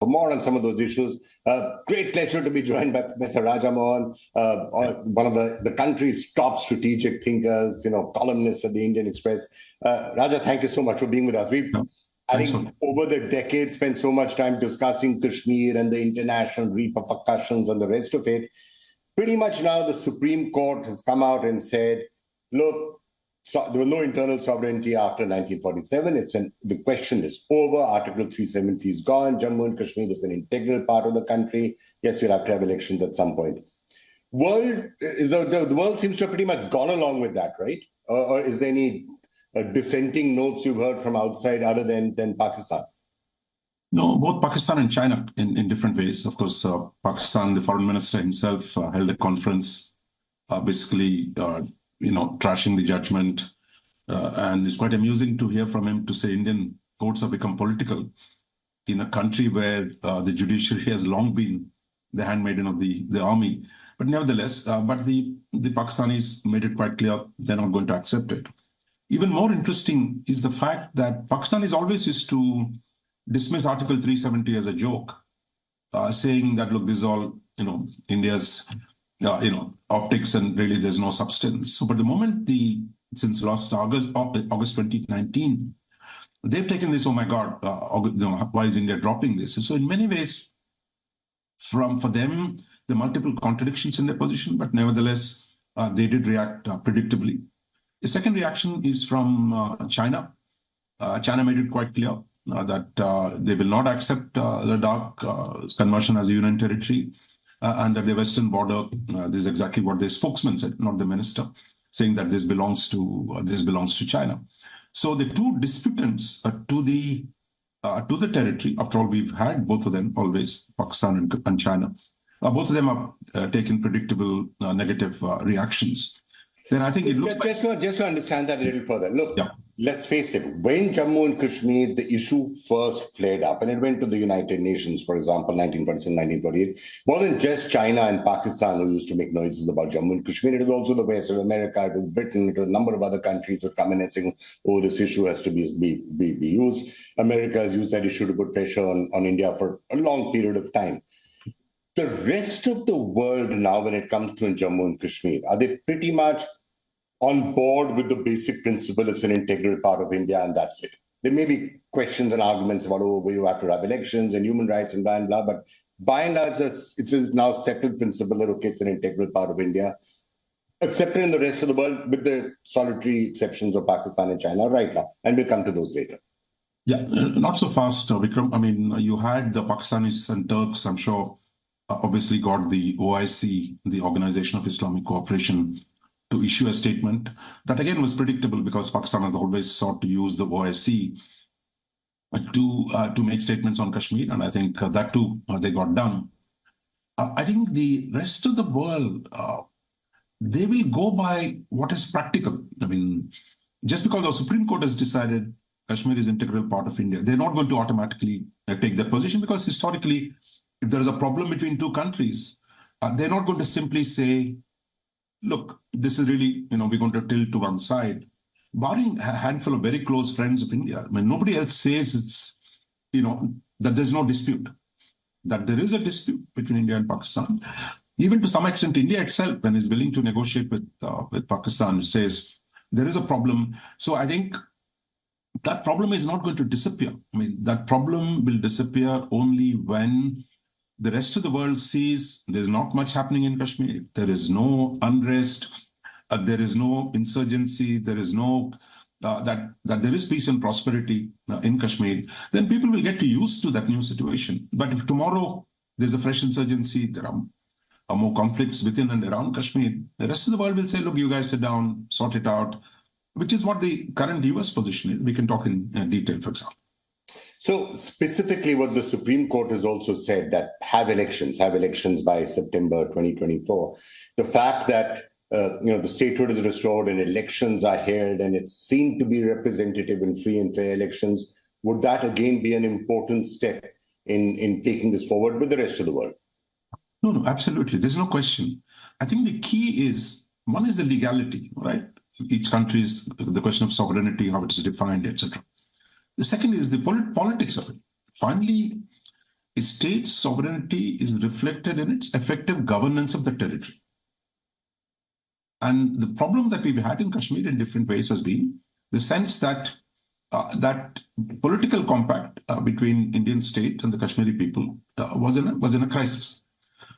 For more on some of those issues, great pleasure to be joined by Professor Rajamohan, one of the country's top strategic thinkers, columnists at the Indian Express. Raja, thank you so much for being with us. I think over the decades spent so much time discussing Kashmir and the international repercussions and the rest of it. Pretty much now the Supreme Court has come out and said, look, there was no internal sovereignty after 1947. The question is over. Article 370 is gone. Jammu and Kashmir is an integral part of the country. Yes, you'll have to have elections at some point. The world seems to have pretty much gone along with that, right? Or is there any dissenting notes you've heard from outside other than Pakistan? No, both Pakistan and China in different ways. Of course, Pakistan, the foreign minister himself held a conference, basically trashing the judgment. And it's quite amusing to hear from him to say Indian courts have become political in a country where the judiciary has long been the handmaiden of the army. But nevertheless, the Pakistanis made it quite clear they're not going to accept it. Even more interesting is the fact that Pakistanis always used to dismiss Article 370 as a joke, saying that, look, this is all, India's optics and really there's no substance. So, but the moment since last August 2019, they've taken this, oh my God, why is India dropping this? So in many ways, for them, the multiple contradictions in their position, but nevertheless, they did react predictably. The second reaction is from China. China made it quite clear that they will not accept Ladakh conversion as a union territory. And at the western border, this is exactly what their spokesman said, not the minister, saying that this belongs to China. So the two disputants to the territory, after all, we've had both of them always, Pakistan and China. Both of them have taken predictable negative reactions. Then I think it looks just to understand that a little further. Look, Let's face it, when Jammu and Kashmir, the issue first flared up, and it went to the United Nations, for example, 1947, 1948, wasn't just China and Pakistan who used to make noises about Jammu and Kashmir. It was also the West of America, it was Britain, it was a number of other countries who come in and saying, oh, this issue has to be used. America has used that issue to put pressure on India for a long period of time. The rest of the world now, when it comes to Jammu and Kashmir, are they pretty much on board with the basic principle it's an integral part of India and that's it? There may be questions and arguments about, you have to have elections and human rights and blah, and blah, but by and large, it's a now settled principle that, okay, it's an integral part of India, accepted in the rest of the world with the solitary exceptions of Pakistan and China right now. And we'll come to those later. Yeah, not so fast, Vikram. I mean, you had the Pakistanis and Turks, I'm sure, obviously got the OIC, the Organization of Islamic Cooperation, to issue a statement. That again was predictable because Pakistan has always sought to use the OIC to make statements on Kashmir, and I think that too they got done. I think the rest of the world, they will go by what is practical. I mean, just because the Supreme Court has decided Kashmir is an integral part of India, they're not going to automatically take that position, because historically, if there is a problem between two countries, they're not going to simply say, look, this is really, we're going to tilt to one side. Barring a handful of very close friends of India, I mean, nobody else says it's, that there's no dispute. That there is a dispute between India and Pakistan. Even to some extent, India itself, when it's willing to negotiate with Pakistan, says there is a problem. So I think that problem is not going to disappear. I mean, that problem will disappear only when the rest of the world sees there's not much happening in Kashmir. There is no unrest. There is no insurgency. There is no that there is peace and prosperity in Kashmir. Then people will get used to that new situation. But if tomorrow there's a fresh insurgency, there are more conflicts within and around Kashmir, the rest of the world will say, look, you guys sit down, sort it out, which is what the current US position is. We can talk in detail, for example. So specifically what the Supreme Court has also said, that have elections by September 2024. The fact that the statehood is restored and elections are held and it's seen to be representative and free and fair elections, would that again be an important step in taking this forward with the rest of the world? No, absolutely. There's no question. I think the key is, one is the legality, right? Each country is the question of sovereignty, how it is defined, etc. The second is the politics of it. Finally, a state's sovereignty is reflected in its effective governance of the territory. And the problem that we've had in Kashmir in different ways has been the sense that that political compact between Indian state and the Kashmiri people was in a crisis.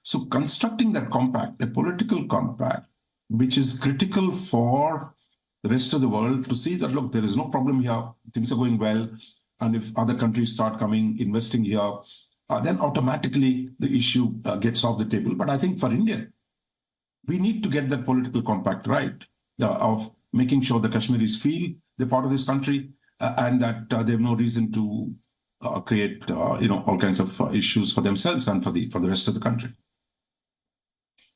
So constructing that compact, a political compact, which is critical for the rest of the world to see that, look, there is no problem here, things are going well, and if other countries start coming, investing here, then automatically the issue gets off the table. But I think for India, we need to get that political compact right of making sure the Kashmiris feel they're part of this country and that they have no reason to create all kinds of issues for themselves and for the rest of the country.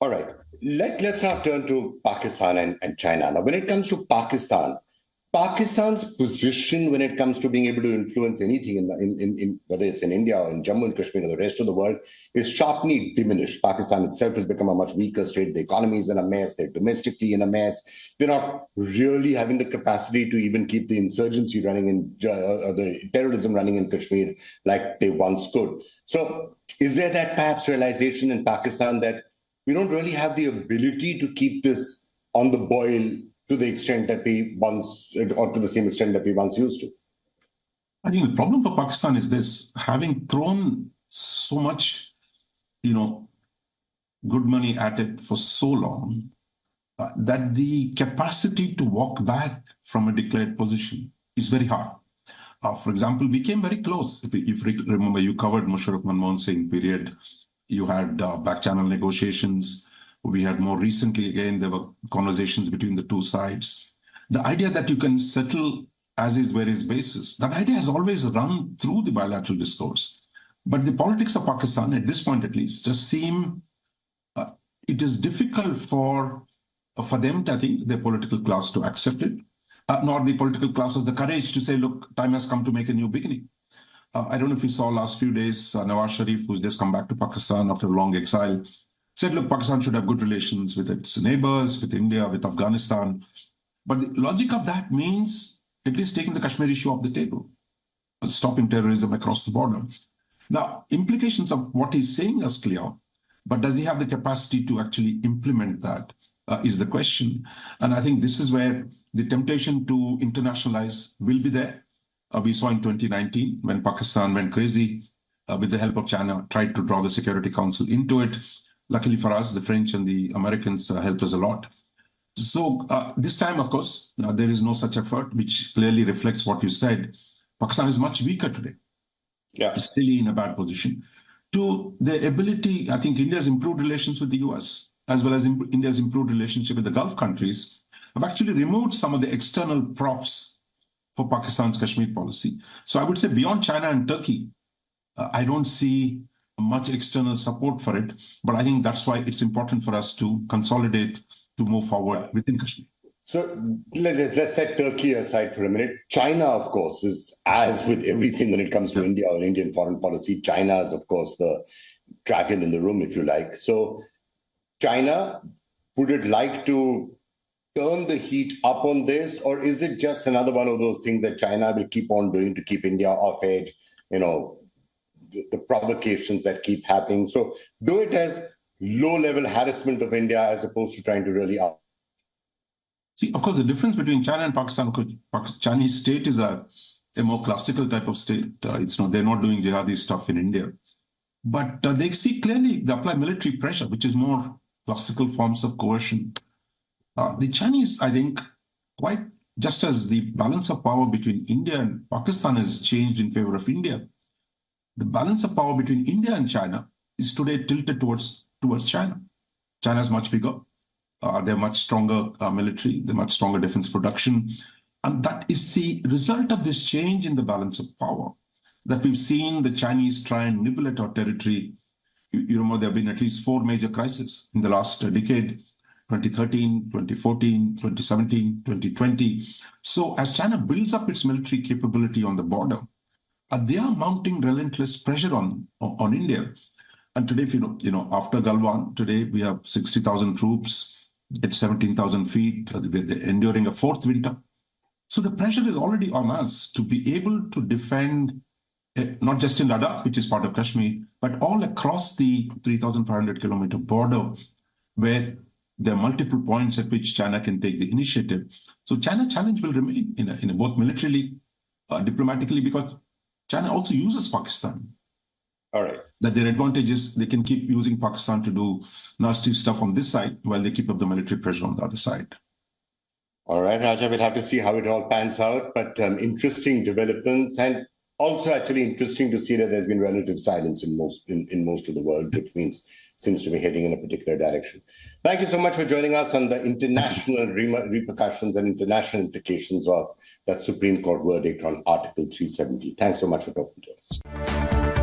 All right. Let's now turn to Pakistan and China. Now, when it comes to Pakistan's position when it comes to being able to influence anything in whether it's in India or in Jammu and Kashmir or the rest of the world is sharply diminished. Pakistan itself has become a much weaker state. The economy is in a mess. They're domestically in a mess. They're not really having the capacity to even keep the insurgency running in the terrorism running in Kashmir like they once could. So is there that perhaps realization in Pakistan that we don't really have the ability to keep this on the boil to the extent that we once, or to the same extent that we once used to? I think the problem for Pakistan is this: having thrown so much, good money at it for so long, that the capacity to walk back from a declared position is very hard. For example, we came very close. If you remember, you covered Musharraf Manmohan Singh period. You had back channel negotiations. We had more recently, again, there were conversations between the two sides. The idea that you can settle as is where is basis, that idea has always run through the bilateral discourse. But the politics of Pakistan, at this point at least, just seem, it is difficult for them, I think, their political class to accept it, nor the political class has the courage to say, look, time has come to make a new beginning. I don't know if you saw last few days, Nawaz Sharif, who's just come back to Pakistan after a long exile, said, look, Pakistan should have good relations with its neighbors, with India, with Afghanistan. But the logic of that means at least taking the Kashmir issue off the table, stopping terrorism across the border. Now, implications of what he's saying is clear, but does he have the capacity to actually implement that is the question. And I think this is where the temptation to internationalize will be there. We saw in 2019 when Pakistan went crazy with the help of China, tried to draw the Security Council into it. Luckily for us, the French and the Americans helped us a lot. So this time, of course, there is no such effort, which clearly reflects what you said. Pakistan is much weaker today. Yeah, it's really in a bad position. To the ability, I think India's improved relations with the US, as well as India's improved relationship with the Gulf countries, have actually removed some of the external props for Pakistan's Kashmir policy. So I would say beyond China and Turkey, I don't see much external support for it, but I think that's why it's important for us to consolidate, to move forward within Kashmir. So let's set Turkey aside for a minute. China, of course, is, as with everything when it comes to India or Indian foreign policy, China is, of course, the dragon in the room, if you like. So China, would it like to turn the heat up on this, or is it just another one of those things that China will keep on doing to keep India off edge, the provocations that keep happening? So do it as low-level harassment of India as opposed to trying to really up. See, of course, the difference between China and Pakistan, because Chinese state is a more classical type of state. They're not doing jihadi stuff in India. But they see clearly, they apply military pressure, which is more classical forms of coercion. The Chinese, I think, quite just as the balance of power between India and Pakistan has changed in favor of India, the balance of power between India and China is today tilted towards China. China is much bigger. They're much stronger military. They're much stronger defense production. And that is the result of this change in the balance of power that we've seen the Chinese try and nibble at our territory. You remember there have been at least 4 major crises in the last decade: 2013, 2014, 2017, 2020. So as China builds up its military capability on the border, they are mounting relentless pressure on India. And today, if after Galwan, today we have 60,000 troops at 17,000 feet. They're enduring a 4th winter. So the pressure is already on us to be able to defend not just in Ladakh, which is part of Kashmir, but all across the 3,500 kilometer border, where there are multiple points at which China can take the initiative. So China challenge will remain in a both militarily, diplomatically, because China also uses Pakistan. All right. That their advantage is they can keep using Pakistan to do nasty stuff on this side while they keep up the military pressure on the other side. All right, Raja, we'll have to see how it all pans out, but interesting developments, and also actually interesting to see that there's been relative silence in most of the world, which means seems to be heading in a particular direction. Thank you so much for joining us on the international repercussions and international implications of that Supreme Court verdict on Article 370. Thanks so much for talking to us.